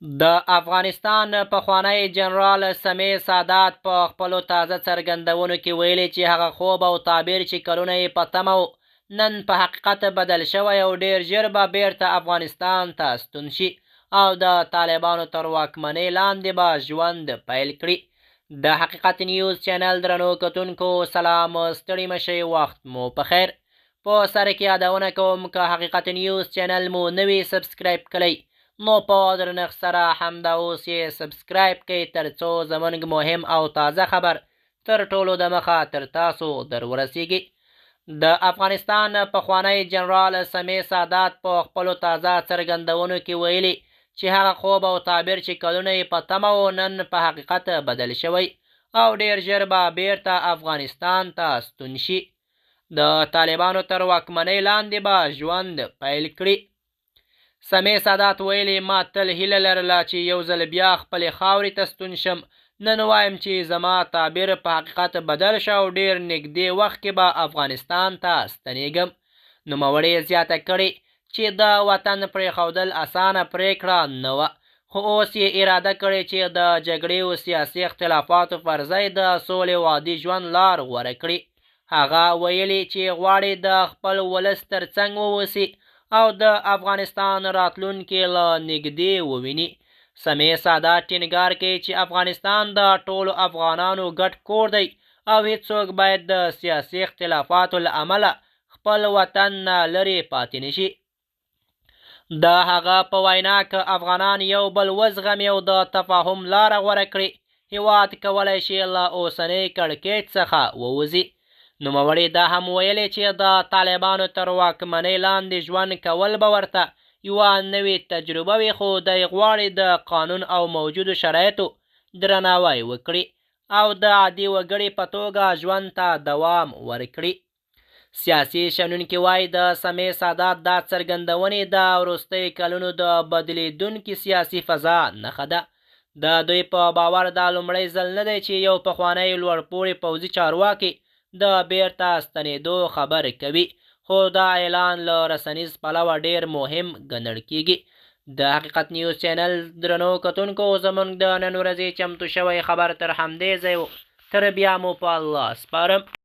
د افغانستان پخوانی جنرال سمیع سادات په خپلو تازه څرګندونو کې ویلي چې هغه خوب او تعبیر چې کلونه یې په تمه و نن په حقیقت بدل شوی او ډیر ژر به بیرته افغانستان ته ستون شي او د طالبانو تر واکمنۍ لاندې به ژوند پیل کړي. د حقیقت نیوز چینل درنو کتونکو سلام، ستړي مشئ، وخت مو په خیر. په سر کې یادونه کوم که حقیقت نیوز چینل مو نوی سبسکرایب کړئ نو په درنښت سره همدا اوس یې سبسکرایب کړئ ترڅو زموږ مهم او تازه خبر تر ټولو دمخه تر تاسو در ورسیږي. د افغانستان پخوانی جنرال سمیع سادات په خپلو تازه څرګندونو کې ویلي چې هغه خوب او تعبیر چې کلونه یې په تمه و نن په حقیقت بدل شوی او ډیر ژر به بیرته افغانستان ته ستون شي. د طالبانو تر واکمنۍ لاندې به ژوند پیل کړي. سمیع سادات ویلي ما تل هیله لرله چې یو ځل بیا خپلې خاورې ته ستون شم. نن وایم چې زما تعبیر په حقیقت بدل شه او ډیر نږدې وخت کې به افغانستان ته ستنېږم. نوموړي زیاته کړې چې د وطن پرېښودل اسانه پرېکړه نه وه، خو اوس یې اراده کړې چې د جګړې او سیاسي اختلافاتو پر ځای د سولې او عادي ژوند لار غوره کړي. هغه ویلي چې غواړي د خپل ولس تر څنګ واوسي او د افغانستان راتلونکی له نږدې وویني. سمیع سادات ټینګار کوي چې افغانستان د ټولو افغانانو ګډ کور دی او هیڅوک باید د سیاسي اختلافاتو له امله خپل وطن نه لرې پاتې نشي. د هغه په وینا که افغانان یو بل وزغمي او د تفاهم لاره غوره کړي، هېواد کولی شي له اوسنۍ کړکېچ څخه ووځي. نوموړي دا هم ویلي چې د طالبانو تر واکمنۍ لاندې ژوند کول به ورته یوه نوې تجربه وي، خو دی غواړي د قانون او موجودو شرایطو درناوی وکړي او د عادي وګړي په توګه ژوند ته دوام ورکړي. سیاسي شنونکي وایي د سمیع سادات دا څرګندونې د وروستیو کلونو د بدلیدونکي سیاسي فضا نښه ده. د دوی په باور دا لومړی ځل نه دی چې یو پخوانی لوړپوړي پوځي چارواکي د بیرته ستنېدو خبر کوي، خو دا اعلان له رسنیز پلوه ډیر مهم ګڼل کیږي. د حقیقت نیوز چینل درنو کتونکو زموږ د نن ورځې چمتو شوی خبر تر همدې ځای و. تر بیا مو په الله سپارم.